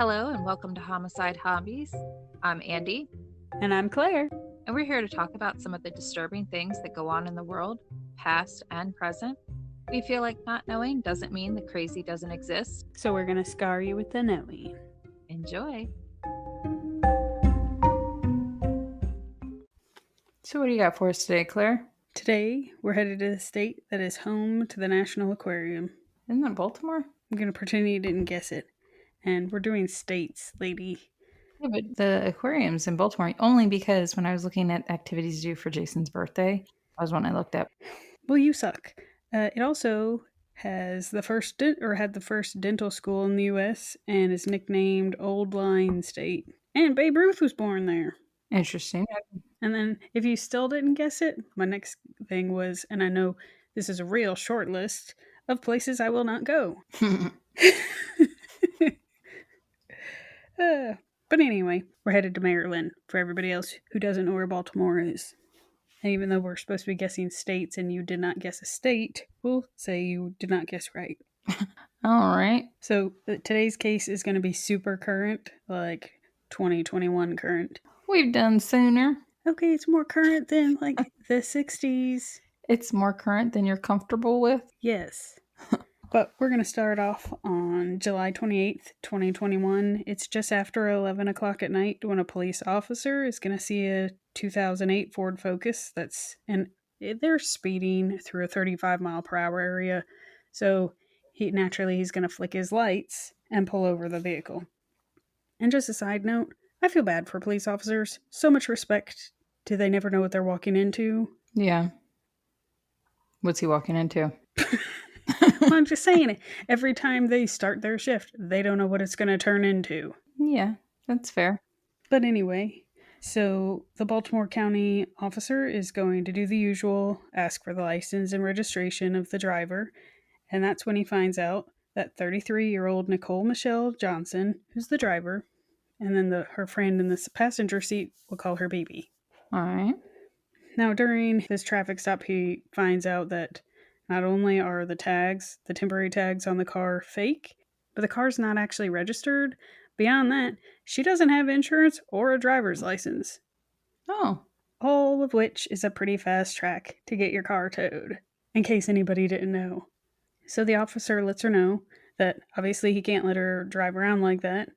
Hello and welcome to Homicide Hobbies. I'm Andy, And I'm Claire. and we're here to talk about some of the disturbing things that go on in the world, past and present. We feel like not knowing doesn't mean the crazy doesn't exist. So we're going to scar you with the knowing. Enjoy. So, what do you got for us today, Claire? Today, we're headed to the state that is home to the National Aquarium. Isn't that Baltimore? I'm going to pretend you didn't guess it. And we're doing states, lady. Yeah, but the aquarium's in Baltimore only because when I was looking at activities to do for Jason's birthday, that was when I looked up. Well, you suck. It also has the first had the first dental school in the U.S. and is nicknamed Old Line State. And Babe Ruth was born there. Interesting. And then, if you still didn't guess it, my next thing was, and I know this is a real short list of places I will not go. But anyway, we're headed to Maryland for everybody else who doesn't know where Baltimore is. And even though we're supposed to be guessing states and you did not guess a state, we'll say you did not guess right. All right. So today's case is going to be super current, like 2021 current. We've done sooner. Okay, it's more current than like the 60s. It's more current than you're comfortable with. Yes. But we're going to start off on July 28th, 2021. It's just after 11 o'clock at night when a police officer is going to see a 2008 Ford Focus they're speeding through a 35 mile per hour area. So he's going to flick his lights and pull over the vehicle. And just a side note, I feel bad for police officers. So much respect. Do they never know what they're walking into? Yeah. What's he walking into? Well, I'm just saying, every time they start their shift, they don't know what it's going to turn into. Yeah, that's fair. But anyway, so the Baltimore County officer is going to do the usual, ask for the license and registration of the driver. And that's when he finds out that 33-year-old Nicole Michelle Johnson, who's the driver, and then her friend in the passenger seat, we'll call her Baby. All right. Now, during this traffic stop, he finds out that not only are the temporary tags on the car fake, but the car's not actually registered. Beyond that, she doesn't have insurance or a driver's license. Oh. All of which is a pretty fast track to get your car towed, in case anybody didn't know. So the officer lets her know that obviously he can't let her drive around like that.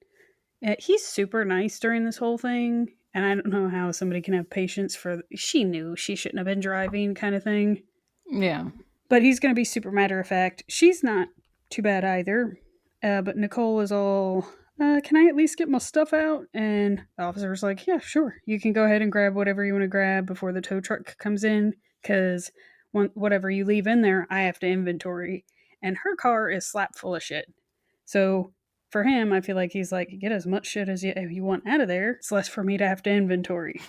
He's super nice during this whole thing, and I don't know how somebody can have patience she knew she shouldn't have been driving kind of thing. Yeah. But he's going to be super matter of fact. She's not too bad either. But Nicole is all, can I at least get my stuff out? And the officer's like, yeah, sure. You can go ahead and grab whatever you want to grab before the tow truck comes in. Because whatever you leave in there, I have to inventory. And her car is slap full of shit. So for him, I feel like he's like, get as much shit as you want out of there. It's less for me to have to inventory.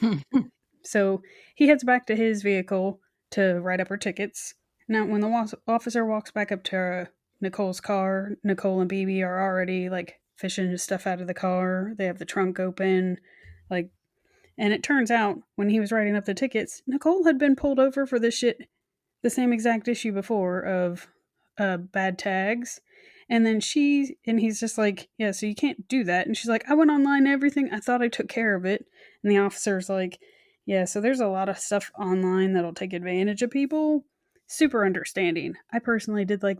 So he heads back to his vehicle to write up her tickets. Now, when the officer walks back up to Nicole's car, Nicole and BB are already, like, fishing stuff out of the car. They have the trunk open, and it turns out, when he was writing up the tickets, Nicole had been pulled over for this shit, the same exact issue before of bad tags. And then he's just like, yeah, so you can't do that. And she's like, I went online and everything. I thought I took care of it. And the officer's like, yeah, so there's a lot of stuff online that'll take advantage of people. Super understanding. I personally did like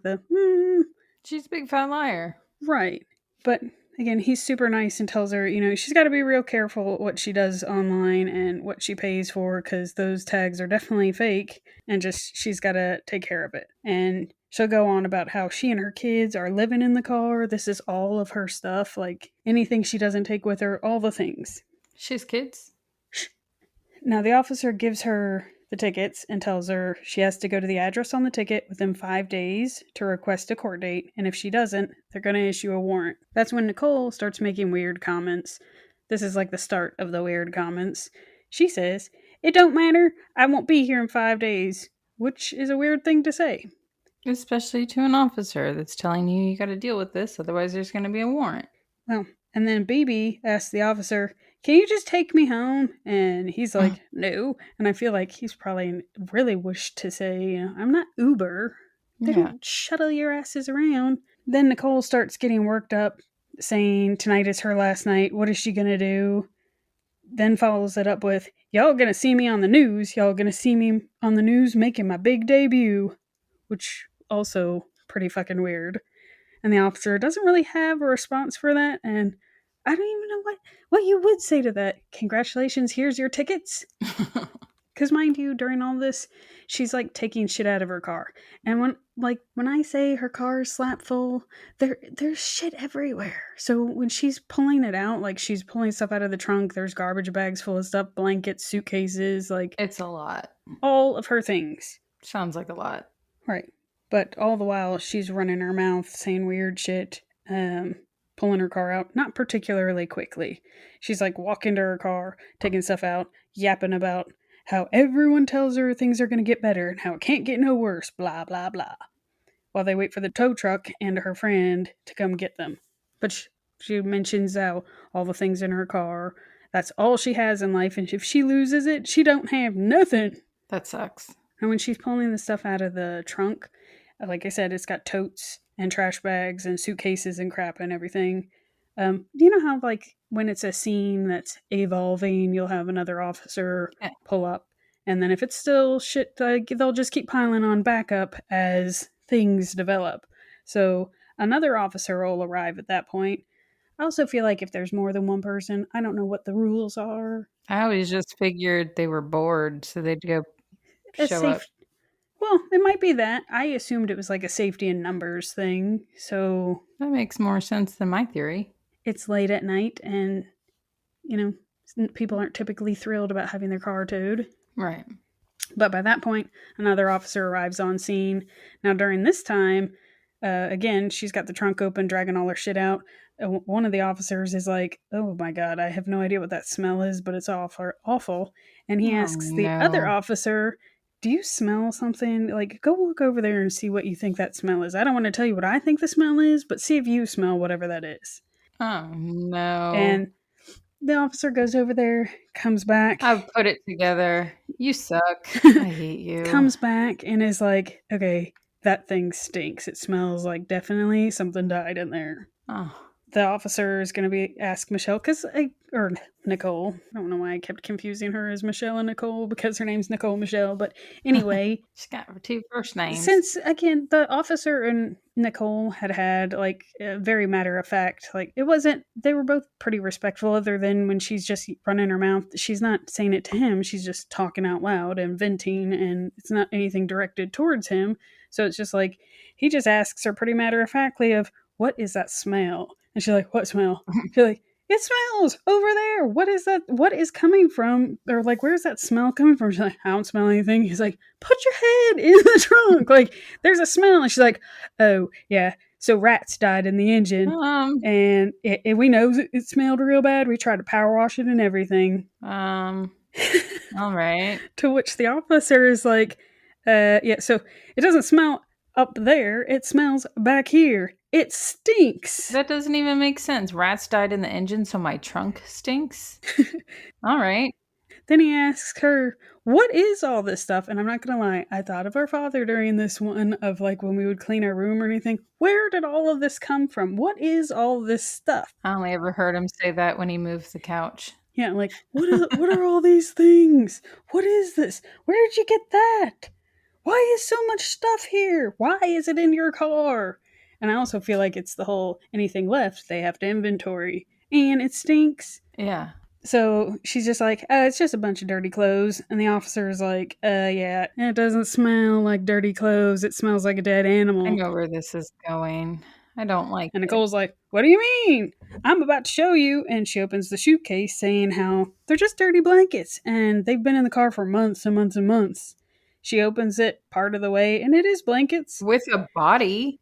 She's a big fat liar. Right. But again, he's super nice and tells her, she's got to be real careful what she does online and what she pays for, because those tags are definitely fake, and just she's got to take care of it. And she'll go on about how she and her kids are living in the car. This is all of her stuff, like anything she doesn't take with her, all the things. She has kids? Now, the officer gives her the tickets and tells her she has to go to the address on the ticket within 5 days to request a court date, and if she doesn't, they're going to issue a warrant. That's when Nicole starts making weird comments. This is like the start of the weird comments. She says, "It don't matter, I won't be here in 5 days," which is a weird thing to say. Especially to an officer that's telling you got to deal with this, otherwise there's going to be a warrant. Well, and then BB asks the officer, "Can you just take me home?" And he's like, "No." And I feel like he's probably really wished to say, "I'm not Uber. They don't shuttle your asses around." Then Nicole starts getting worked up saying tonight is her last night. What is she going to do? Then follows it up with, y'all going to see me on the news. Y'all going to see me on the news making my big debut, which also pretty fucking weird. And the officer doesn't really have a response for that. And I don't even know what you would say to that. Congratulations, here's your tickets. Because mind you, during all this, she's like taking shit out of her car. And when I say her car is slap full, there's shit everywhere. So when she's pulling it out, like she's pulling stuff out of the trunk, there's garbage bags full of stuff, blankets, suitcases, like It's a lot. all of her things. Sounds like a lot. Right. But all the while she's running her mouth, saying weird shit, pulling her car out, not particularly quickly. She's like walking to her car, taking stuff out, yapping about how everyone tells her things are going to get better and how it can't get no worse, blah, blah, blah. While they wait for the tow truck and her friend to come get them. But she mentions how all the things in her car, that's all she has in life, and if she loses it, she don't have nothing. That sucks. And when she's pulling the stuff out of the trunk, like I said, it's got totes and trash bags and suitcases and crap and everything. Do you know how, like, when it's a scene that's evolving, you'll have another officer pull up, and then if it's still shit, they'll just keep piling on back up as things develop. So another officer will arrive at that point. I also feel like if there's more than one person, I don't know what the rules are. I always just figured they were bored, so they'd go show up. Well, it might be that. I assumed it was like a safety in numbers thing. So that makes more sense than my theory. It's late at night and, people aren't typically thrilled about having their car towed. Right. But by that point, another officer arrives on scene. Now, during this time, again, she's got the trunk open, dragging all her shit out. One of the officers is like, oh my God, I have no idea what that smell is, but it's awful. And he asks the other officer, do you smell something? Like, go walk over there and see what you think that smell is. I don't want to tell you what I think the smell is, but see if you smell whatever that is. Oh, no. And the officer goes over there, comes back. I've put it together. You suck. I hate you. Comes back and is like, okay, that thing stinks. It smells like definitely something died in there. Oh. The officer is going to ask Michelle, or Nicole. I don't know why I kept confusing her as Michelle and Nicole, because her name's Nicole Michelle. But anyway. She's got her two first names. Since, again, the officer and Nicole had like, a very matter of fact, like, it wasn't, they were both pretty respectful, other than when she's just running her mouth. She's not saying it to him. She's just talking out loud and venting, and it's not anything directed towards him. So it's just like, he just asks her pretty matter of factly of, what is that smell? And she's like, what smell? She's like, it smells over there. What is that? What is coming from? Or like, where's that smell coming from? She's like, I don't smell anything. He's like, put your head in the trunk. Like, there's a smell. And she's like, oh, yeah. So rats died in the engine. And we know it smelled real bad. We tried to power wash it and everything. All right. To which the officer is like, yeah, so it doesn't smell up there. It smells back here. It stinks. That doesn't even make sense. Rats died in the engine, so my trunk stinks? All right. Then he asks her, what is all this stuff? And I'm not going to lie, I thought of our father during this one, of like when we would clean our room or anything. Where did all of this come from? What is all this stuff? I only ever heard him say that when he moved the couch. Yeah, like, what are all these things? What is this? Where did you get that? Why is so much stuff here? Why is it in your car? And I also feel like it's the whole anything left, they have to inventory. And it stinks. Yeah. So she's just like, it's just a bunch of dirty clothes. And the officer's like, yeah, it doesn't smell like dirty clothes. It smells like a dead animal. I know where this is going. I don't like it. And Nicole's like, what do you mean? I'm about to show you. And she opens the suitcase saying how they're just dirty blankets. And they've been in the car for months and months and months. She opens it part of the way, and it is blankets. With a body.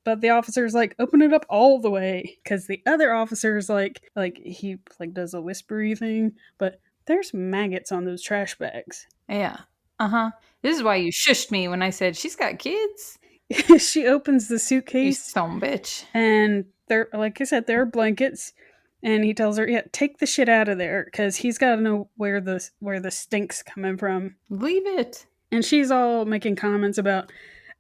But the officer's like, open it up all the way. Because the other officer's like he does a whispery thing. But there's maggots on those trash bags. Yeah. Uh-huh. This is why you shushed me when I said she's got kids. She opens the suitcase. You son bitch. And there, like I said, there are blankets. And he tells her, yeah, take the shit out of there. Because he's got to know where the stink's coming from. Leave it. And she's all making comments about,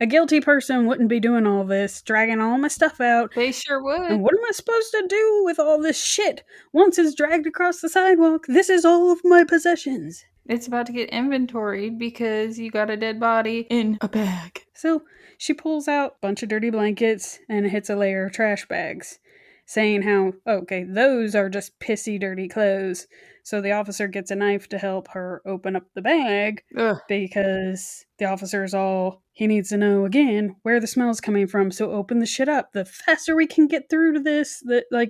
A guilty person wouldn't be doing all this, dragging all my stuff out. They sure would. And what am I supposed to do with all this shit? Once it's dragged across the sidewalk, this is all of my possessions. It's about to get inventoried because you got a dead body in a bag. So she pulls out a bunch of dirty blankets and hits a layer of trash bags, saying how, okay, those are just pissy, dirty clothes. So the officer gets a knife to help her open up the bag. Ugh. Because the officer's all, he needs to know again where the smell's coming from, so open the shit up. The faster we can get through to this,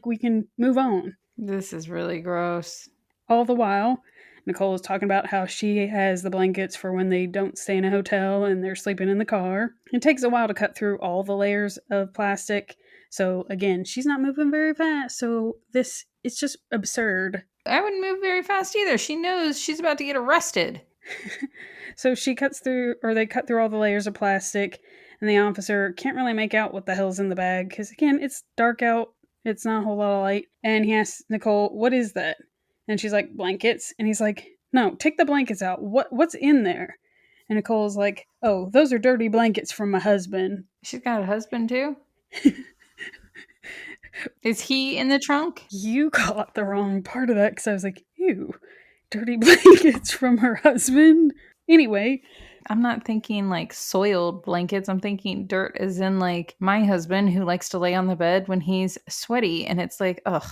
we can move on. This is really gross. All the while, Nicole is talking about how she has the blankets for when they don't stay in a hotel and they're sleeping in the car. It takes a while to cut through all the layers of plastic. So again, she's not moving very fast, so it's just absurd. I wouldn't move very fast either. She knows she's about to get arrested. So they cut through all the layers of plastic, and the officer can't really make out what the hell's in the bag, because again, it's dark out, it's not a whole lot of light, and he asks Nicole, what is that? And she's like, blankets, and he's like, no, take the blankets out, what's in there? And Nicole's like, oh, those are dirty blankets from my husband. She's got a husband too? Is he in the trunk? You caught the wrong part of that, because I was like, ew, dirty blankets from her husband? Anyway, I'm not thinking like soiled blankets. I'm thinking dirt as in like my husband who likes to lay on the bed when he's sweaty, and it's like, ugh.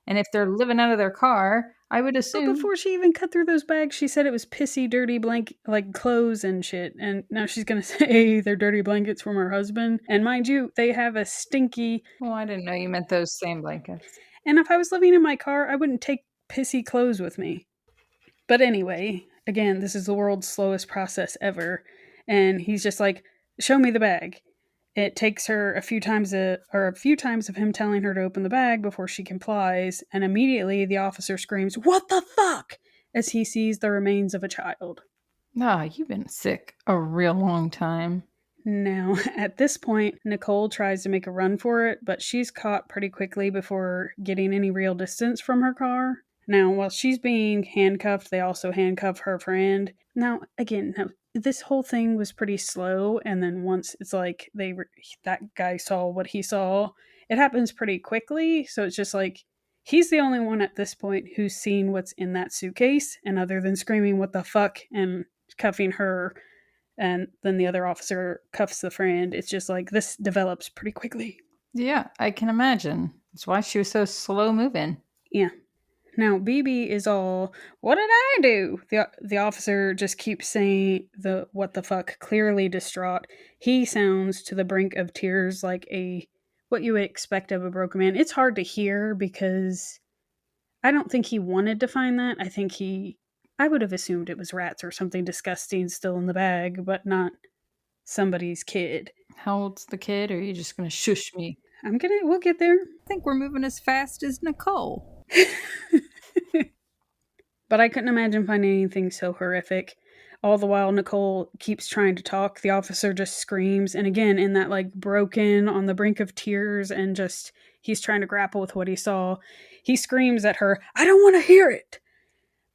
And if they're living out of their car, I would assume. But before she even cut through those bags, she said it was pissy, dirty blanket, like clothes and shit. And now she's going to say they're dirty blankets from her husband. And mind you, they have a stinky. Well, I didn't know you meant those same blankets. And if I was living in my car, I wouldn't take pissy clothes with me. But anyway, again, this is the world's slowest process ever. And he's just like, show me the bag. It takes her a few times of him telling her to open the bag before she complies, and immediately the officer screams, "What the fuck?" as he sees the remains of a child. Ah, you've been sick a real long time. Now, at this point, Nicole tries to make a run for it, but she's caught pretty quickly before getting any real distance from her car. Now, while she's being handcuffed, they also handcuff her friend. Now, this whole thing was pretty slow, and then once it's like that guy saw what he saw, it happens pretty quickly. So it's just like he's the only one at this point who's seen what's in that suitcase, and other than screaming "what the fuck" and cuffing her, and then the other officer cuffs the friend, it's just like this develops pretty quickly. Yeah, I can imagine. That's why she was so slow moving. Yeah. Now, BB is all, what did I do? The officer just keeps saying the what the fuck, clearly distraught. He sounds to the brink of tears like what you would expect of a broken man. It's hard to hear because I don't think he wanted to find that. I would have assumed it was rats or something disgusting still in the bag, but not somebody's kid. How old's the kid, or are you just going to shush me? We'll get there. I think we're moving as fast as Nicole. But I couldn't imagine finding anything so horrific. All the while, Nicole keeps trying to talk. The officer just screams. And again, in that like broken, on the brink of tears, and just he's trying to grapple with what he saw. He screams at her, "I don't want to hear it."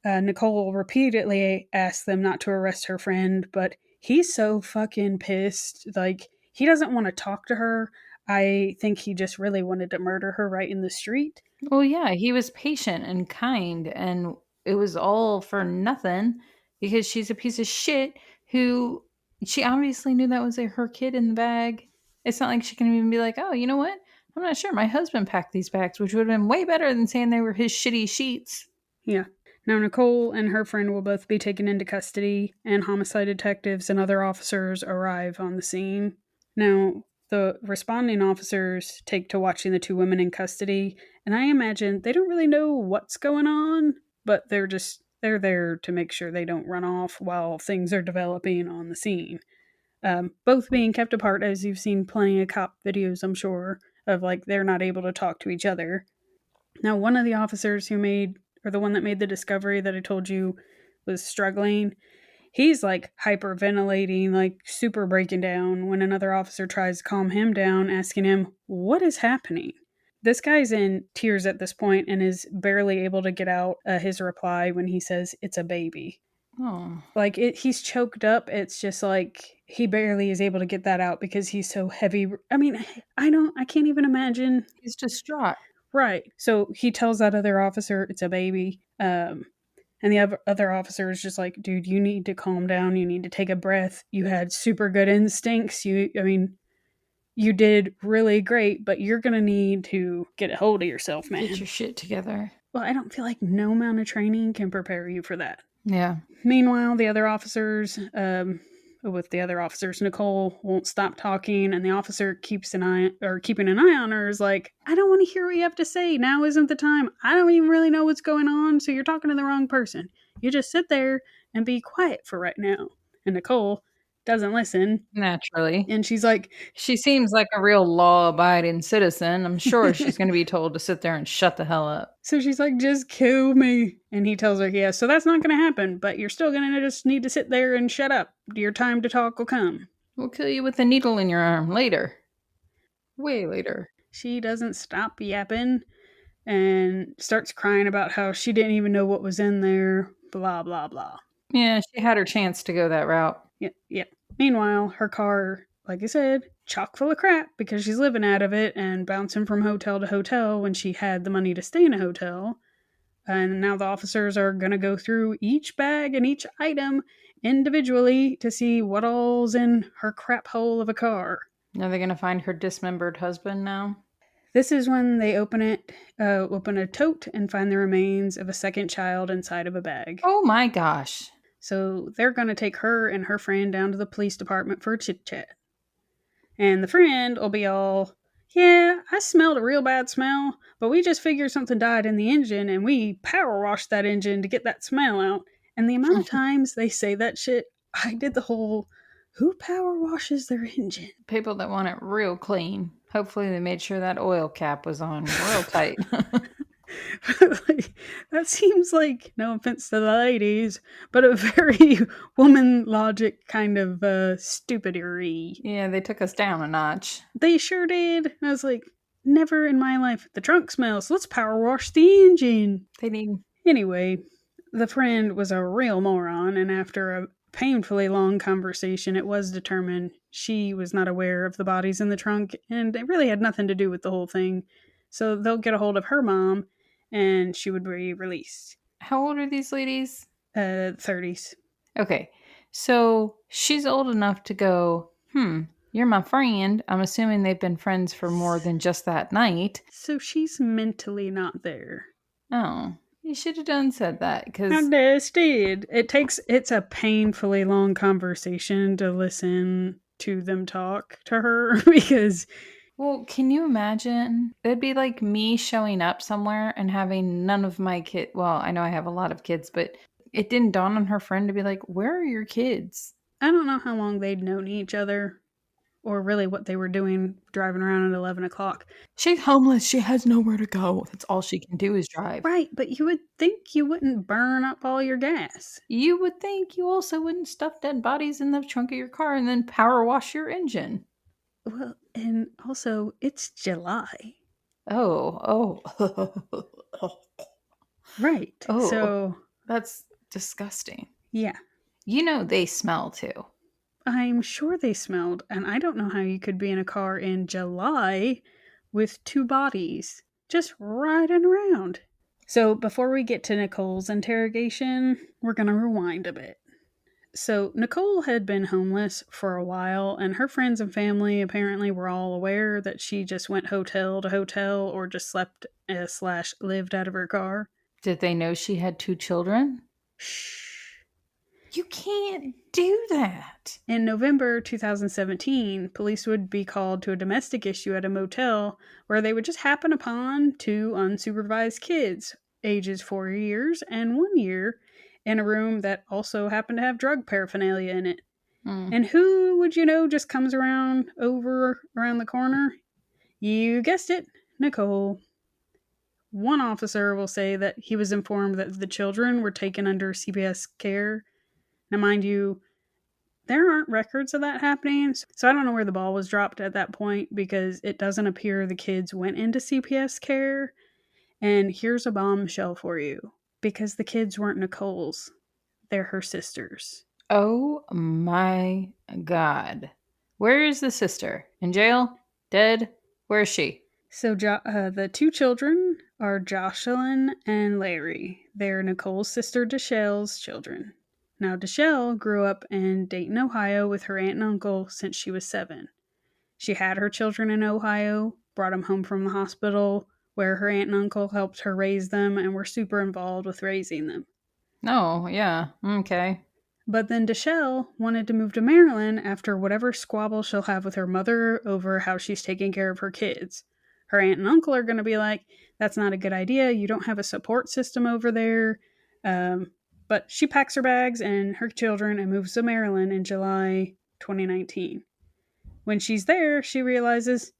Nicole repeatedly asks them not to arrest her friend, but he's so fucking pissed. Like, he doesn't want to talk to her. I think he just really wanted to murder her right in the street. Well, yeah, he was patient and kind, and it was all for nothing because she's a piece of shit who she obviously knew that was her kid in the bag. It's not like she can even be like, oh, you know what? I'm not sure. My husband packed these bags, which would have been way better than saying they were his shitty sheets. Yeah. Now, Nicole and her friend will both be taken into custody, and homicide detectives and other officers arrive on the scene. Now, the responding officers take to watching the two women in custody, and I imagine they don't really know what's going on, but they're there to make sure they don't run off while things are developing on the scene. Both being kept apart, as you've seen plenty of cop videos, I'm sure, of like they're not able to talk to each other. Now, one of the officers the one that made the discovery that I told you was struggling, he's like hyperventilating, like super breaking down when another officer tries to calm him down, asking him, what is happening? This guy's in tears at this point and is barely able to get out his reply when he says, it's a baby. Oh, Like, he's choked up. It's just like he barely is able to get that out because he's so heavy. I mean, I can't even imagine. he's distraught. Right. So he tells that other officer it's a baby. And the other officer is just like, dude, you need to calm down. You need to take a breath. You had super good instincts. I mean, you did really great, but you're going to need to get a hold of yourself, man. Get your shit together. Well, I don't feel like no amount of training can prepare you for that. Yeah. Meanwhile, with the other officers, Nicole won't stop talking, and the officer keeping an eye on her is like, I don't want to hear what you have to say. Now isn't the time. I don't even really know what's going on, so you're talking to the wrong person. You just sit there and be quiet for right now. And Nicole doesn't listen, Naturally. and she's like, She seems like a real law abiding citizen. I'm sure she's going to be told to sit there and shut the hell up. so she's like, just kill me. And he tells her, yeah, so that's not going to happen, but you're still going to just need to sit there and shut up. Your time to talk will come. We'll kill you with a needle in your arm later. Way later. She doesn't stop yapping and starts crying about how she didn't even know what was in there, blah, blah, blah. Yeah, she had her chance to go that route. Yep. Meanwhile, her car, like I said, chock full of crap because she's living out of it and bouncing from hotel to hotel when she had the money to stay in a hotel. And now the officers are going to go through each bag and each item individually to see what all's in her crap hole of a car. Are they going to find her dismembered husband now? This is when they open a tote and find the remains of a second child inside of a bag. Oh my gosh. So they're going to take her and her friend down to the police department for a chit chat. And the friend will be all, yeah, I smelled a real bad smell, but we just figured something died in the engine and we power washed that engine to get that smell out. And the amount of times they say that shit, I did the whole, who power washes their engine? People that want it real clean. Hopefully they made sure that oil cap was on real tight. Like, that seems like, no offense to the ladies, but a very woman logic kind of stupidery. Yeah, they took us down a notch. They sure did. I was like, never in my life. The trunk smells. Let's power wash the engine. They need. Anyway, the friend was a real moron, and after a painfully long conversation, it was determined she was not aware of the bodies in the trunk, and it really had nothing to do with the whole thing. So they'll get a hold of her mom, and she would be released. How old are these ladies? 30s. Okay, so she's old enough to go, you're my friend. I'm assuming they've been friends for more than just that night. So she's mentally not there. Oh, you should have done said that I because just did. It's a painfully long conversation to listen to them talk to her because, well, can you imagine? It'd be like me showing up somewhere and having none of my kids. Well, I know I have a lot of kids, but it didn't dawn on her friend to be like, where are your kids? I don't know how long they'd known each other or really what they were doing driving around at 11 o'clock. She's homeless. She has nowhere to go. That's all she can do is drive. Right, but you would think you wouldn't burn up all your gas. You would think you also wouldn't stuff dead bodies in the trunk of your car and then power wash your engine. Well, and also, it's July. Oh. Right. Oh. So, That's disgusting. yeah. You know they smell too. I'm sure they smelled, and I don't know how you could be in a car in July with two bodies just riding around. So, before we get to Nicole's interrogation, we're going to rewind a bit. So, Nicole had been homeless for a while, and her friends and family apparently were all aware that she just went hotel to hotel or just slept / lived out of her car. Did they know she had 2 children? Shh. You can't do that. In November 2017, police would be called to a domestic issue at a motel where they would just happen upon 2 unsupervised kids, ages 4 years and 1 year, in a room that also happened to have drug paraphernalia in it. And who would you know just comes around the corner? You guessed it, Nicole. One officer will say that he was informed that the children were taken under CPS care. Now, mind you, there aren't records of that happening, so I don't know where the ball was dropped at that point because it doesn't appear the kids went into CPS care. And here's a bombshell for you. Because the kids weren't Nicole's. they're her sisters. Oh my God. Where is the sister? In jail? Dead? Where is she? So the two children are Jocelyn and Larry. They're Nicole's sister Deshelle's children. Now, Deshelle grew up in Dayton, Ohio with her aunt and uncle since she was 7. She had her children in Ohio, brought them home from the hospital, where her aunt and uncle helped her raise them and were super involved with raising them. Oh, yeah. Okay. But then Deshelle wanted to move to Maryland after whatever squabble she'll have with her mother over how she's taking care of her kids. Her aunt and uncle are going to be like, that's not a good idea. You don't have a support system over there. But she packs her bags and her children and moves to Maryland in July 2019. When she's there, she realizes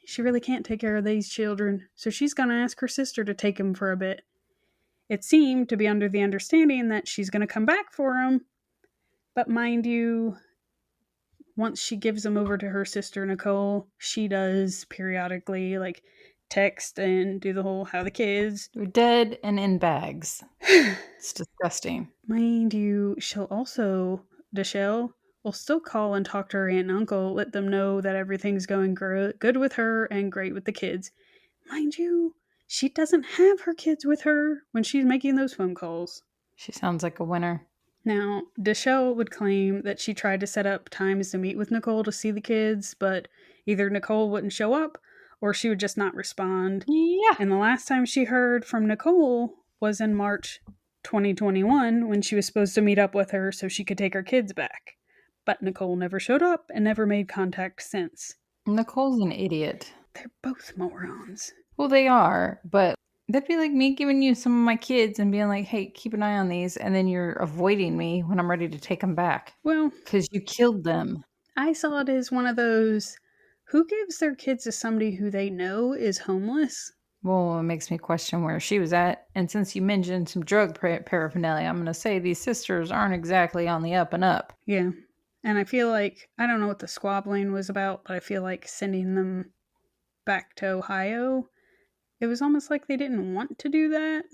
she really can't take care of these children, so she's going to ask her sister to take them for a bit. It seemed to be under the understanding that she's going to come back for them, but mind you, once she gives them over to her sister Nicole, she does periodically like text and do the whole how the kids. They're dead and in bags. It's disgusting. Mind you, Deshelle will still call and talk to her aunt and uncle, let them know that everything's going good with her and great with the kids. Mind you, she doesn't have her kids with her when she's making those phone calls. She sounds like a winner. Now, Deshelle would claim that she tried to set up times to meet with Nicole to see the kids, but either Nicole wouldn't show up or she would just not respond. Yeah. And the last time she heard from Nicole was in March 2021 when she was supposed to meet up with her so she could take her kids back. But Nicole never showed up and never made contact since. Nicole's an idiot. They're both morons. Well, they are, but that'd be like me giving you some of my kids and being like, hey, keep an eye on these, and then you're avoiding me when I'm ready to take them back. Well, because you killed them. I saw it as one of those, who gives their kids to somebody who they know is homeless? Well, it makes me question where she was at. And since you mentioned some drug paraphernalia, I'm going to say these sisters aren't exactly on the up and up. Yeah. And I feel like, I don't know what the squabbling was about, but I feel like sending them back to Ohio, it was almost like they didn't want to do that.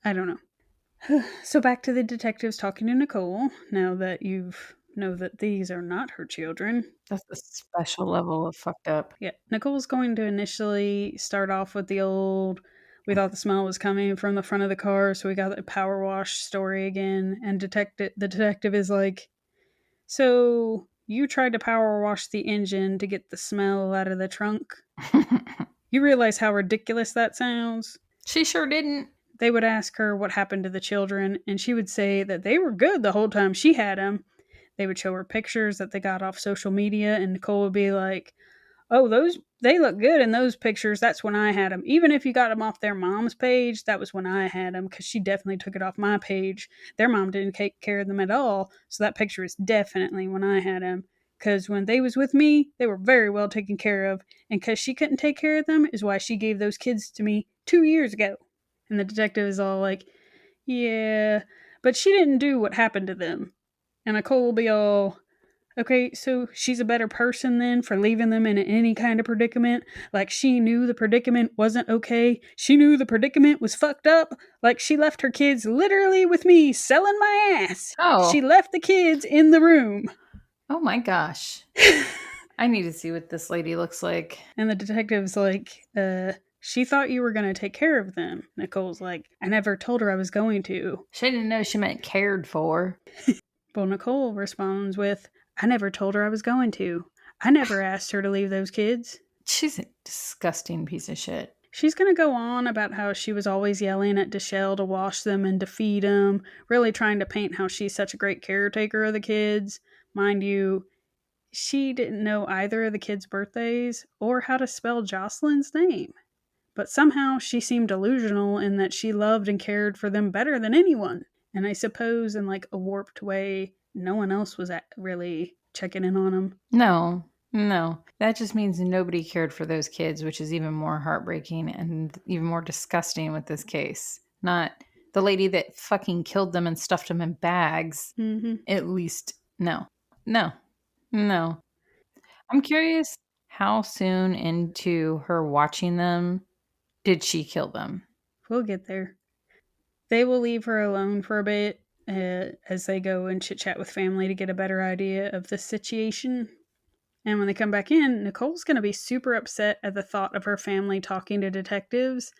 I don't know. So back to the detectives talking to Nicole, now that you know that these are not her children. That's a special level of fucked up. Yeah, Nicole's going to initially start off with the old, we thought the smell was coming from the front of the car, so we got the power wash story again. And the detective is like, so you tried to power wash the engine to get the smell out of the trunk? You realize how ridiculous that sounds? She sure didn't. They would ask her what happened to the children, and she would say that they were good the whole time she had them. They would show her pictures that they got off social media, and Nicole would be like, oh, they look good in those pictures. That's when I had them. Even if you got them off their mom's page, that was when I had them, because she definitely took it off my page. Their mom didn't take care of them at all, so that picture is definitely when I had them. Because when they was with me, they were very well taken care of, and because she couldn't take care of them is why she gave those kids to me 2 years ago. And the detective is all like, yeah, but she didn't do what happened to them. And Nicole will be all, okay, so she's a better person then for leaving them in any kind of predicament? Like she knew the predicament wasn't okay? She knew the predicament was fucked up? Like she left her kids literally with me selling my ass? Oh. She left the kids in the room. Oh my gosh. I need to see what this lady looks like. And the detective's like, she thought you were going to take care of them. Nicole's like, I never told her I was going to. She didn't know she meant cared for. Well, Nicole responds with, I never told her I was going to. I never asked her to leave those kids. She's a disgusting piece of shit. She's going to go on about how she was always yelling at Deshelle to wash them and to feed them, really trying to paint how she's such a great caretaker of the kids. Mind you, she didn't know either of the kids' birthdays or how to spell Jocelyn's name. But somehow she seemed delusional in that she loved and cared for them better than anyone. And I suppose in like a warped way, no one else was really checking in on them. No. That just means nobody cared for those kids, which is even more heartbreaking and even more disgusting with this case. Not the lady that fucking killed them and stuffed them in bags. Mm-hmm. At least, no. I'm curious how soon into her watching them did she kill them? We'll get there. They will leave her alone for a bit. as they go and chit chat with family to get a better idea of the situation. And when they come back in, Nicole's going to be super upset at the thought of her family talking to detectives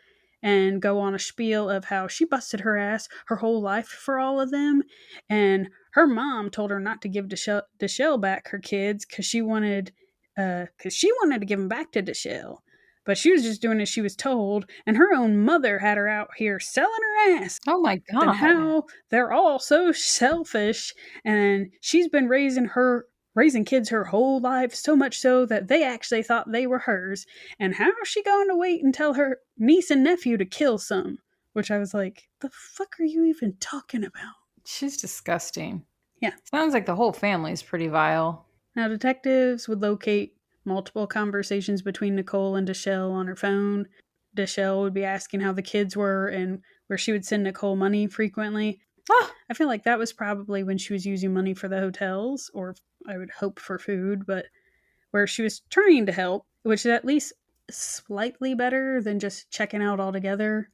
and go on a spiel of how she busted her ass her whole life for all of them. And her mom told her not to give Deshelle back her kids because she wanted to give them back to Deshelle. But she was just doing as she was told, and her own mother had her out here selling her ass. Oh my And God. how they're all so selfish, and she's been raising kids her whole life, so much so that they actually thought they were hers. And how is she going to wait and tell her niece and nephew to kill some? Which I was like, the fuck are you even talking about? She's disgusting. Yeah. Sounds like the whole family's pretty vile. Now, detectives would locate multiple conversations between Nicole and Deshelle on her phone. Deshelle would be asking how the kids were and where she would send Nicole money frequently. I feel like that was probably when she was using money for the hotels, or I would hope for food, but where she was trying to help, which is at least slightly better than just checking out altogether.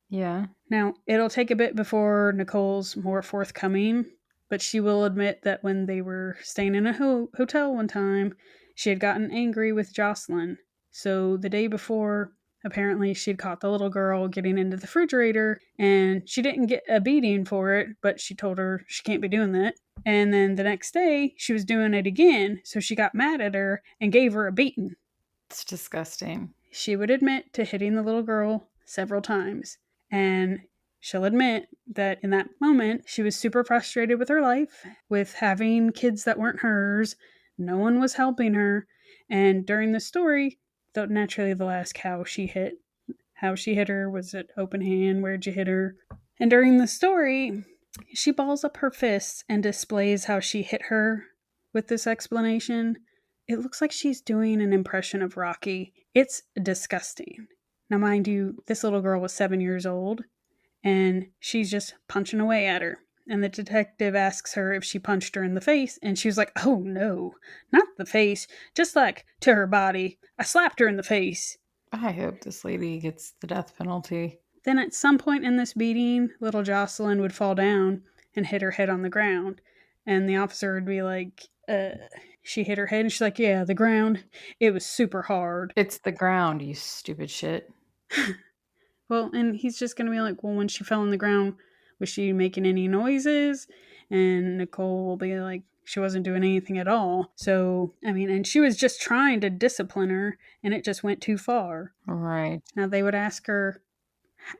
Yeah. Now, it'll take a bit before Nicole's more forthcoming, but she will admit that when they were staying in a hotel one time, she had gotten angry with Jocelyn. So the day before, apparently she'd caught the little girl getting into the refrigerator, and she didn't get a beating for it, but she told her she can't be doing that. And then the next day, she was doing it again, so she got mad at her and gave her a beating. It's disgusting. She would admit to hitting the little girl several times, and she'll admit that in that moment, she was super frustrated with her life, with having kids that weren't hers. No one was helping her. And during the story, naturally they'll ask how she hit her. Was it open hand? Where'd you hit her? And during the story, she balls up her fists and displays how she hit her with this explanation. It looks like she's doing an impression of Rocky. It's disgusting. Now, mind you, this little girl was 7 years old, and she's just punching away at her. And the detective asks her if she punched her in the face, and she was like, oh no, not the face, just like to her body. I slapped her in the face. I hope this lady gets the death penalty. Then at some point in this beating, little Jocelyn would fall down and hit her head on the ground. And the officer would be like, she hit her head, and she's like, yeah, the ground. It was super hard. It's the ground, you stupid shit. Well, and he's just going to be like, well, when she fell on the ground, was she making any noises? And Nicole will be like, she wasn't doing anything at all. So, I mean, and she was just trying to discipline her, and it just went too far. Right. Now, they would ask her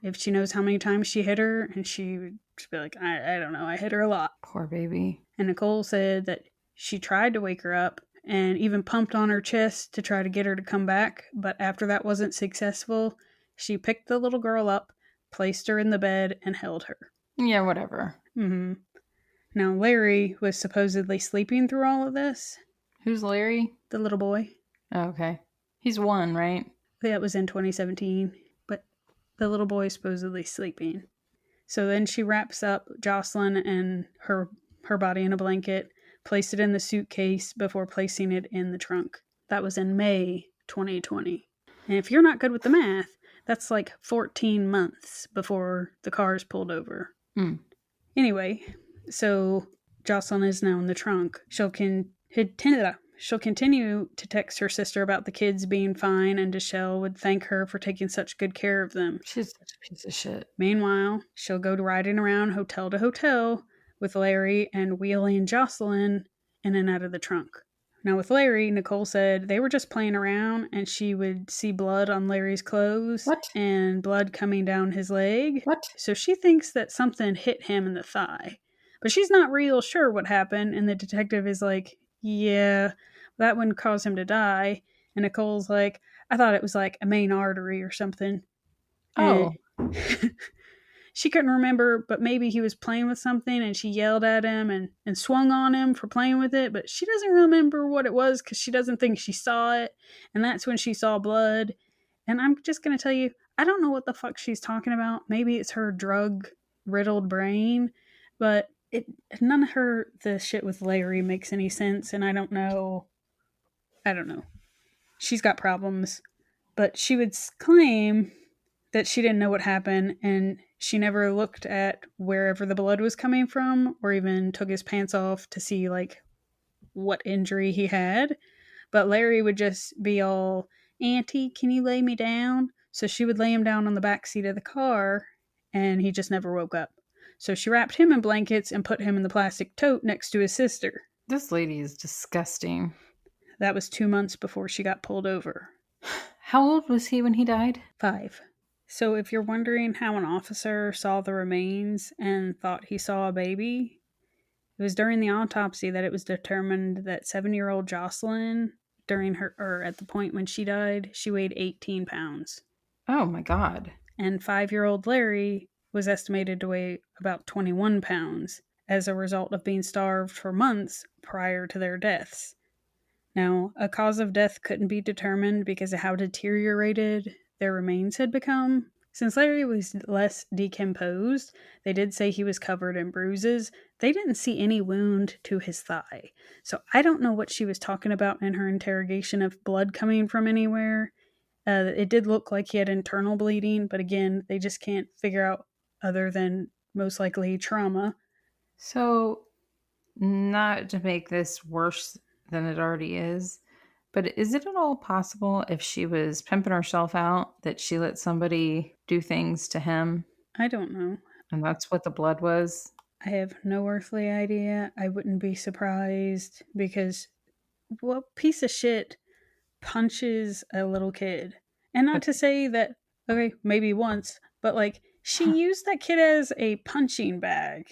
if she knows how many times she hit her, and she would just be like, I don't know, I hit her a lot. Poor baby. And Nicole said that she tried to wake her up and even pumped on her chest to try to get her to come back, but after that wasn't successful, she picked the little girl up, placed her in the bed, and held her. Yeah, whatever. Mm-hmm. Now, Larry was supposedly sleeping through all of this. Who's Larry? The little boy. Oh, okay. He's one, right? That was in 2017, but the little boy is supposedly sleeping. So then she wraps up Jocelyn and her body in a blanket, placed it in the suitcase before placing it in the trunk. That was in May 2020. And if you're not good with the math, that's like 14 months before the car is pulled over. Mm. Anyway, so Jocelyn is now in the trunk. She'll continue to text her sister about the kids being fine, and Deshelle would thank her for taking such good care of them. She's such a piece of shit. Meanwhile, she'll go riding around hotel to hotel with Larry and wheeling Jocelyn in and out of the trunk. Now, with Larry, Nicole said they were just playing around, and she would see blood on Larry's clothes. What? And blood coming down his leg. What? So she thinks that something hit him in the thigh. But she's not real sure what happened, and the detective is like, yeah, that wouldn't cause him to die. And Nicole's like, I thought it was like a main artery or something. Oh. She couldn't remember, but maybe he was playing with something and she yelled at him and swung on him for playing with it, but she doesn't remember what it was because she doesn't think she saw it, and that's when she saw blood. And I'm just going to tell you, I don't know what the fuck she's talking about. Maybe it's her drug-riddled brain, but none of the shit with Larry makes any sense, and I don't know. She's got problems, but she would claim that she didn't know what happened, and she never looked at wherever the blood was coming from or even took his pants off to see like what injury he had. But Larry would just be all, Auntie, can you lay me down? So she would lay him down on the back seat of the car, and he just never woke up. So she wrapped him in blankets and put him in the plastic tote next to his sister. This lady is disgusting. That was 2 months before she got pulled over. How old was he when he died? 5. So if you're wondering how an officer saw the remains and thought he saw a baby, it was during the autopsy that it was determined that 7-year-old Jocelyn, at the point when she died, she weighed 18 pounds. Oh my God. And 5-year-old Larry was estimated to weigh about 21 pounds as a result of being starved for months prior to their deaths. Now, a cause of death couldn't be determined because of how deteriorated their remains had become. Since Larry was less decomposed, they did say he was covered in bruises. They didn't see any wound to his thigh. So I don't know what she was talking about in her interrogation of blood coming from anywhere. It did look like he had internal bleeding, but again, they just can't figure out other than most likely trauma. So, not to make this worse than it already is, but is it at all possible if she was pimping herself out that she let somebody do things to him I don't know. and that's what the blood was? I have no earthly idea. I wouldn't be surprised because what piece of shit punches a little kid? And not to say that, okay, maybe once, but like she used that kid as a punching bag.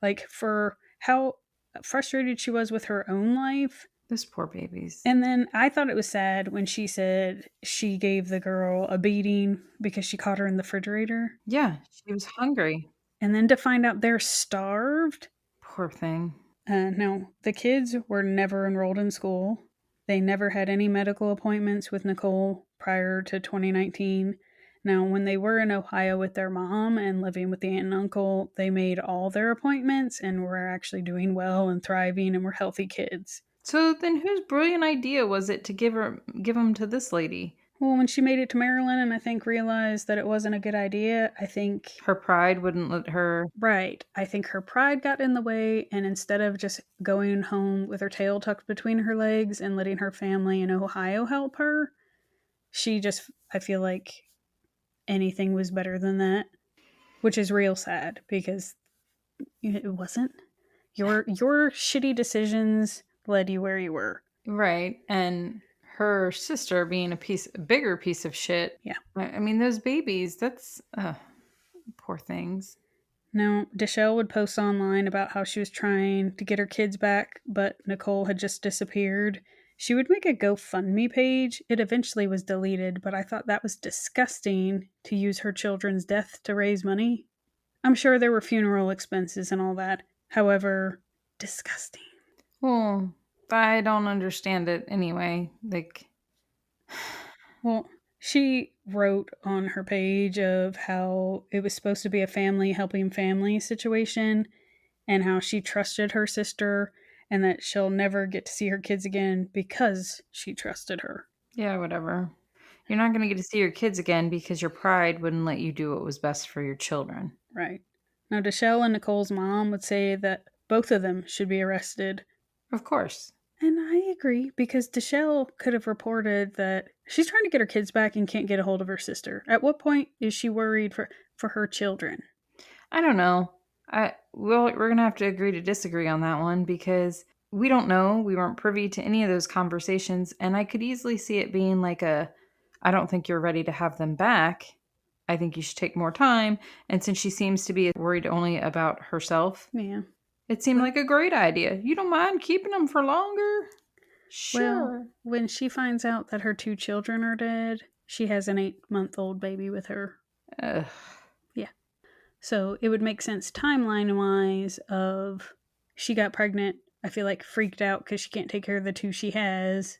Like for how frustrated she was with her own life. Those poor babies. And then I thought it was sad when she said she gave the girl a beating because she caught her in the refrigerator. Yeah, she was hungry. And then to find out they're starved. Poor thing. No, the kids were never enrolled in school. They never had any medical appointments with Nicole prior to 2019. Now, when they were in Ohio with their mom and living with the aunt and uncle, they made all their appointments and were actually doing well and thriving and were healthy kids. So then whose brilliant idea was it to give them to this lady? Well, when she made it to Maryland and I think realized that it wasn't a good idea, I think Her pride wouldn't let her. right. I think her pride got in the way, and instead of just going home with her tail tucked between her legs and letting her family in Ohio help her, she just, I feel like anything was better than that, which is real sad because it wasn't. Your shitty decisions led you where you were. Right. And her sister being a bigger piece of shit. Yeah. I mean, those babies, that's poor things. Now, Deshelle would post online about how she was trying to get her kids back, but Nicole had just disappeared. She would make a GoFundMe page. It eventually was deleted, but I thought that was disgusting to use her children's death to raise money. I'm sure there were funeral expenses and all that. However, disgusting. Well, I don't understand it anyway. Like, Well, she wrote on her page of how it was supposed to be a family helping family situation and how she trusted her sister and that she'll never get to see her kids again because she trusted her. yeah, whatever. You're not going to get to see your kids again because your pride wouldn't let you do what was best for your children. Right. Now, Deshelle and Nicole's mom would say that both of them should be arrested. Of course. And I agree because Deshelle could have reported that she's trying to get her kids back and can't get a hold of her sister. At what point is she worried for her children? I don't know. We're going to have to agree to disagree on that one because we don't know. We weren't privy to any of those conversations. And I could easily see it being like I don't think you're ready to have them back. I think you should take more time. And since she seems to be worried only about herself, Yeah. it seemed like a great idea. You don't mind keeping them for longer? Sure. Well, when she finds out that her 2 children are dead, she has an 8-month-old baby with her. Ugh. Yeah. So it would make sense timeline-wise of she got pregnant, I feel like freaked out because she can't take care of the 2 she has.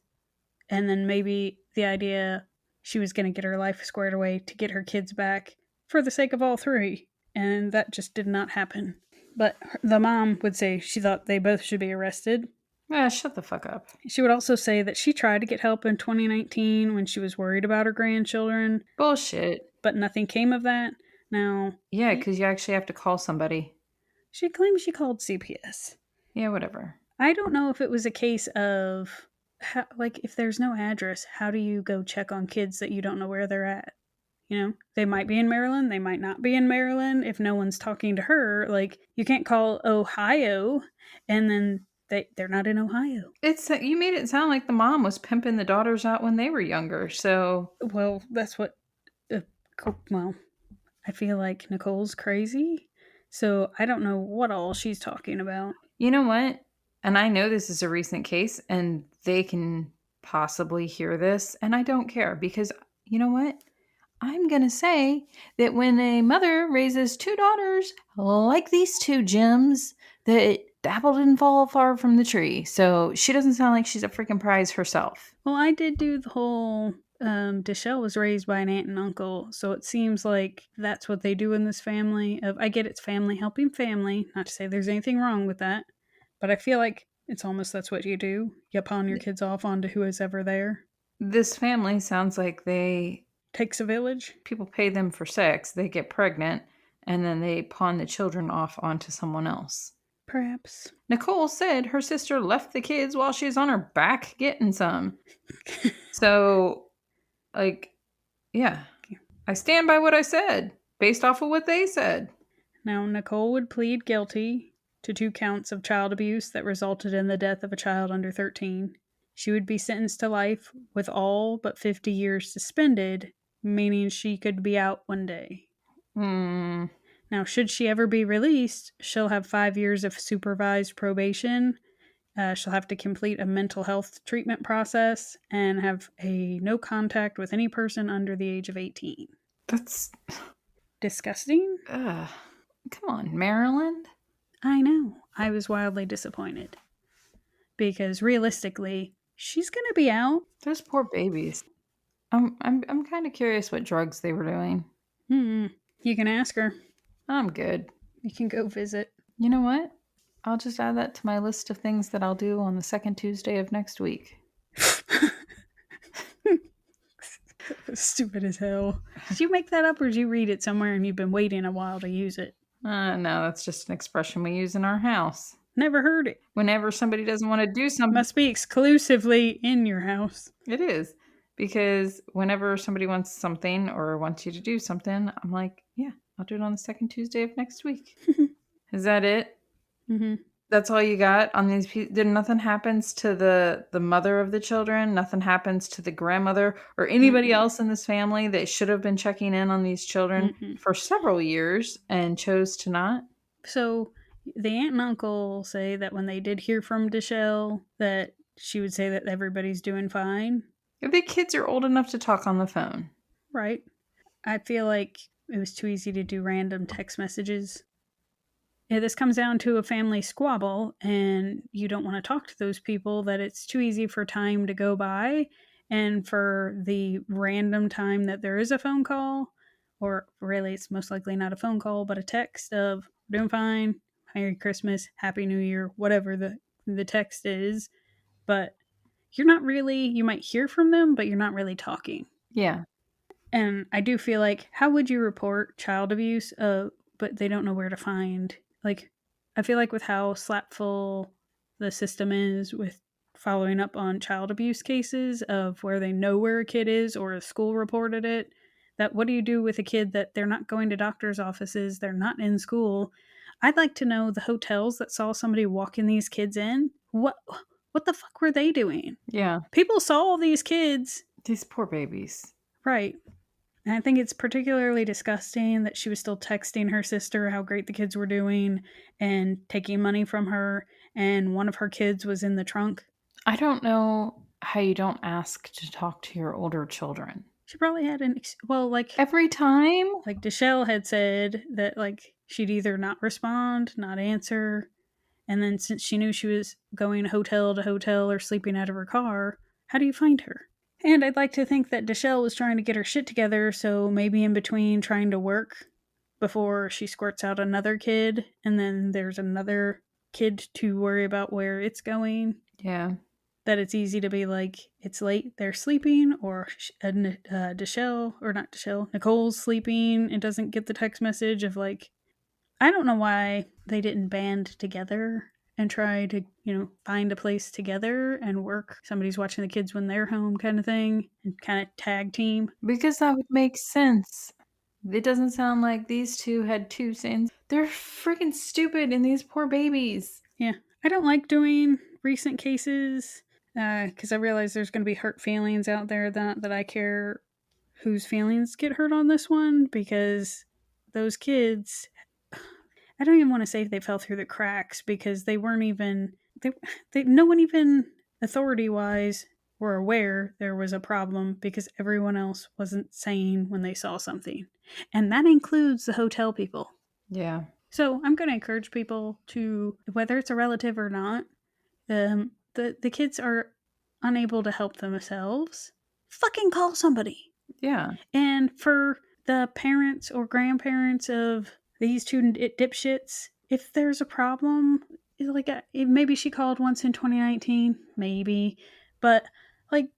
And then maybe the idea she was going to get her life squared away to get her kids back for the sake of all 3. And that just did not happen. But the mom would say she thought they both should be arrested. Shut the fuck up. She would also say that she tried to get help in 2019 when she was worried about her grandchildren. Bullshit. but nothing came of that. Now, Yeah, because you actually have to call somebody. she claims she called CPS. Yeah, whatever. I don't know if it was a case of, like, if there's no address, how do you go check on kids that you don't know where they're at? You know, they might be in Maryland, they might not be in Maryland. If no one's talking to her, like, you can't call Ohio and then they're not in Ohio. It's you made it sound like the mom was pimping the daughters out when they were younger. So, Well, that's what, well, I feel like Nicole's crazy. So I don't know what all she's talking about. you know what? And I know this is a recent case and they can possibly hear this, and I don't care because you know what? I'm going to say that when a mother raises two daughters like these two gems, that the apple didn't fall far from the tree. So she doesn't sound like she's a freaking prize herself. Well, I did do the whole Deshelle was raised by an aunt and uncle, so it seems like that's what they do in this family. I get it's family helping family, not to say there's anything wrong with that, but I feel like it's almost that's what you do. You pawn your kids off onto who is ever there. This family sounds like Takes a village. people pay them for sex, they get pregnant, and then they pawn the children off onto someone else. Perhaps. Nicole said her sister left the kids while she was on her back getting some. So, like, yeah, I stand by what I said based off of what they said. Now, Nicole would plead guilty to 2 counts of child abuse that resulted in the death of a child under 13. She would be sentenced to life with all but 50 years suspended, meaning she could be out one day. Now, should she ever be released, she'll have 5 years of supervised probation. She'll have to complete a mental health treatment process and have a no contact with any person under the age of 18. That's Disgusting? come on, Maryland. I know. I was wildly disappointed. Because realistically, she's going to be out. Those poor babies. I'm kind of curious what drugs they were doing. You can ask her. I'm good. You can go visit. You know what? I'll just add that to my list of things that I'll do on the second Tuesday of next week. Stupid as hell. Did you make that up or did you read it somewhere and you've been waiting a while to use it? No, that's just an expression we use in our house. Never heard it. Whenever somebody doesn't want to do something. Must be exclusively in your house. It is. Because whenever somebody wants something or wants you to do something, I'm like, yeah, I'll do it on the second Tuesday of next week. Is that it? Mm-hmm. That's all you got on these people? Did nothing happens to the mother of the children? Nothing happens to the grandmother or anybody else in this family that should have been checking in on these children for several years and chose to not? So the aunt and uncle say that when they did hear from Deshelle, that she would say that everybody's doing fine. The kids are old enough to talk on the phone. Right. I feel like it was too easy to do random text messages. Yeah, this comes down to a family squabble, and you don't want to talk to those people, that it's too easy for time to go by, and for the random time that there is a phone call, or really it's most likely not a phone call, but a text of, doing fine, Merry Christmas, Happy New Year, whatever the text is, but you're not really, you might hear from them, but you're not really talking. Yeah. And I do feel like, how would you report child abuse, but they don't know where to find? Like, I feel like with how slapful the system is with following up on child abuse cases of where they know where a kid is or a school reported it, that what do you do with a kid that they're not going to doctor's offices, they're not in school? I'd like to know the hotels that saw somebody walking these kids in. What the fuck were they doing? Yeah. People saw all these kids. These poor babies. Right. And I think it's particularly disgusting that she was still texting her sister how great the kids were doing and taking money from her, and one of her kids was in the trunk. I don't know how you don't ask to talk to your older children. She probably had like every time. Like Deshelle had said that like she'd either not respond, not answer, and then since she knew she was going hotel to hotel or sleeping out of her car, how do you find her? And I'd like to think that Deshelle was trying to get her shit together, so maybe in between trying to work before she squirts out another kid, and then there's another kid to worry about where it's going. Yeah. that it's easy to be like, it's late, they're sleeping, or Nicole's sleeping and doesn't get the text message of like, I don't know why they didn't band together and try to, find a place together and work. Somebody's watching the kids when they're home kind of thing, and kind of tag team. Because that would make sense. It doesn't sound like these two had two sins. They're freaking stupid, and these poor babies. Yeah. I don't like doing recent cases because I realize there's going to be hurt feelings out there that I care whose feelings get hurt on this one, because those kids, I don't even want to say if they fell through the cracks, because they weren't even, no one even authority wise were aware there was a problem, because everyone else wasn't saying when they saw something. And that includes the hotel people. Yeah. So I'm going to encourage people to, whether it's a relative or not, the kids are unable to help themselves, fucking call somebody. Yeah. And for the parents or grandparents of these two dipshits, if there's a problem, like maybe she called once in 2019, maybe, but like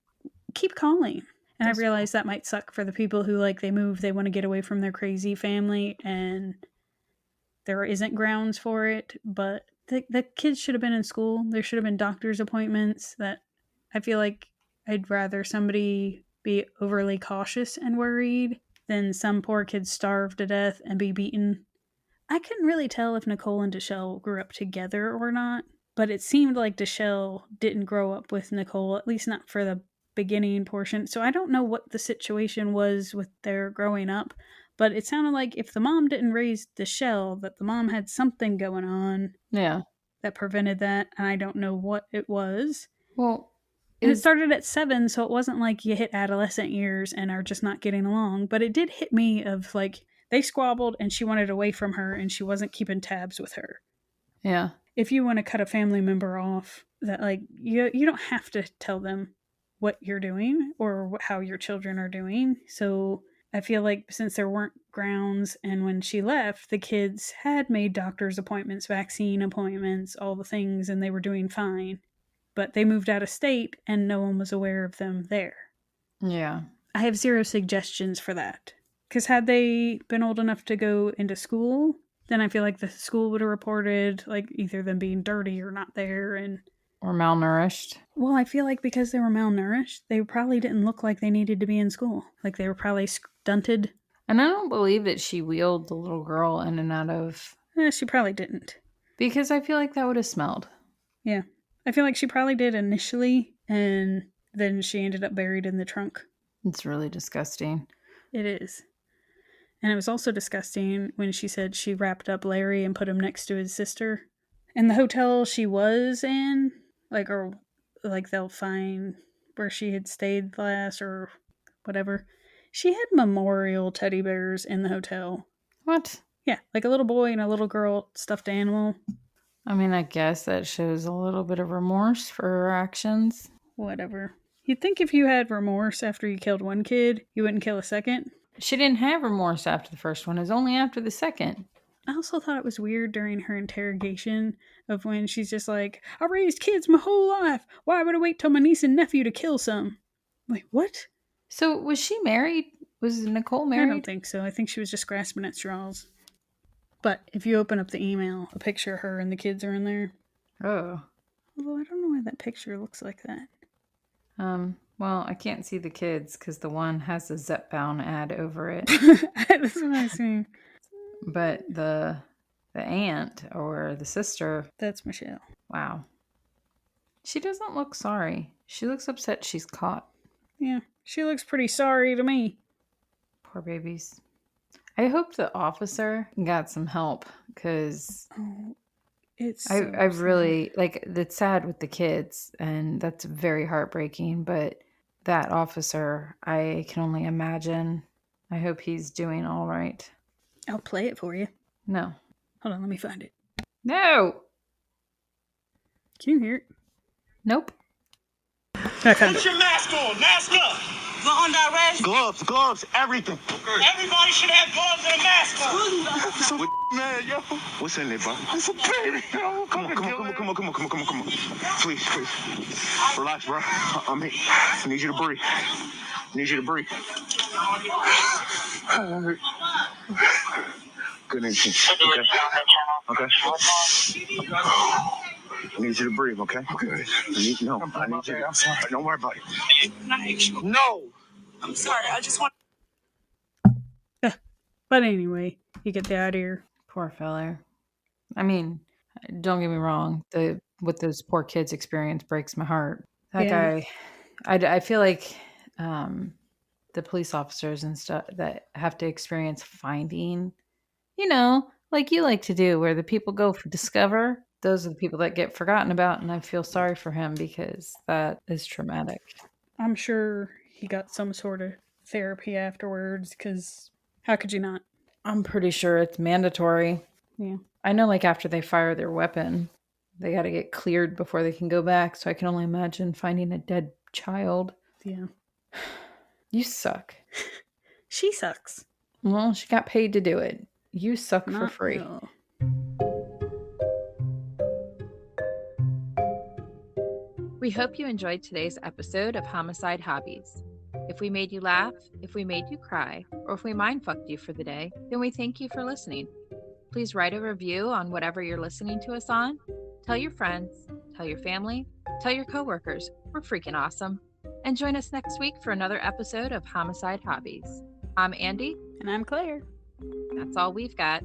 keep calling. And I realize that might suck for the people who like they move, they want to get away from their crazy family, and there isn't grounds for it, but the kids should have been in school. There should have been doctor's appointments. That I feel like I'd rather somebody be overly cautious and worried than some poor kid starve to death and be beaten. I couldn't really tell if Nicole and Deshelle grew up together or not, but it seemed like Deshelle didn't grow up with Nicole, at least not for the beginning portion. So I don't know what the situation was with their growing up, but it sounded like if the mom didn't raise Deshelle, that the mom had something going on. Yeah. That prevented that, and I don't know what it was. Well, and it started at 7, so it wasn't like you hit adolescent years and are just not getting along, but it did hit me of like, they squabbled and she wanted away from her and she wasn't keeping tabs with her. Yeah. If you want to cut a family member off, that like, you don't have to tell them what you're doing or how your children are doing. So I feel like since there weren't grounds, and when she left, the kids had made doctor's appointments, vaccine appointments, all the things, and they were doing fine. But they moved out of state and no one was aware of them there. Yeah. I have zero suggestions for that. Because had they been old enough to go into school, then I feel like the school would have reported like either them being dirty or not there, or malnourished. Well, I feel like because they were malnourished, they probably didn't look like they needed to be in school. Like they were probably stunted. And I don't believe that she wheeled the little girl in and out of... She probably didn't. Because I feel like that would have smelled. Yeah. I feel like she probably did initially, and then she ended up buried in the trunk. It's really disgusting. It is. And it was also disgusting when she said she wrapped up Larry and put him next to his sister. And the hotel she was in, or they'll find where she had stayed last or whatever, she had memorial teddy bears in the hotel. What? Yeah, like a little boy and a little girl stuffed animal. I mean, I guess that shows a little bit of remorse for her actions. Whatever. You'd think if you had remorse after you killed one kid, you wouldn't kill a second. She didn't have remorse after the first one. It was only after the second. I also thought it was weird during her interrogation of when she's just like, I raised kids my whole life. Why would I wait till my niece and nephew to kill some? Like, what? So was she married? Was Nicole married? I don't think so. I think she was just grasping at straws. But if you open up the email, a picture of her and the kids are in there. Oh. Although I don't know why that picture looks like that. Well, I can't see the kids because the one has a Zepbound ad over it. That's what I see. But the aunt or the sister... That's Michelle. Wow. She doesn't look sorry. She looks upset she's caught. Yeah, she looks pretty sorry to me. Poor babies. I hope the officer got some help because... Oh, it's I really... it's sad with the kids and that's very heartbreaking, but that officer, I can only imagine. I hope he's doing all right. I'll play it for you. No. Hold on, let me find it. No! Can you hear it? Nope. I found it. Put your mask on! Mask up! The undirect. Gloves, everything. Okay. Everybody should have gloves and a mask on. What man, yo? What's in there, bro? It's a baby, yo. Come on. Please. Relax, bro. I'm here. I need you to breathe. Good instinct. Okay. I need you to breathe, okay? Okay. I need you. I'm sorry. Don't worry about it. No. I'm sorry. I just want. But anyway, you get the idea. Poor fella. I mean, don't get me wrong. What those poor kids experience breaks my heart. That guy, I feel like the police officers and stuff that have to experience finding, like you like to do, where the people go for discover. Those are the people that get forgotten about, and I feel sorry for him because that is traumatic. I'm sure he got some sort of therapy afterwards, because how could you not? I'm pretty sure it's mandatory. Yeah. I know, like, after they fire their weapon, they got to get cleared before they can go back, so I can only imagine finding a dead child. Yeah. You suck. She sucks. Well, she got paid to do it. You suck for Not free. real. We hope you enjoyed today's episode of Homicide Hobbies. If we made you laugh, if we made you cry, or if we mind-fucked you for the day, then we thank you for listening. Please write a review on whatever you're listening to us on. Tell your friends, tell your family, tell your coworkers. We're freaking awesome. And join us next week for another episode of Homicide Hobbies. I'm Andy. And I'm Claire. That's all we've got.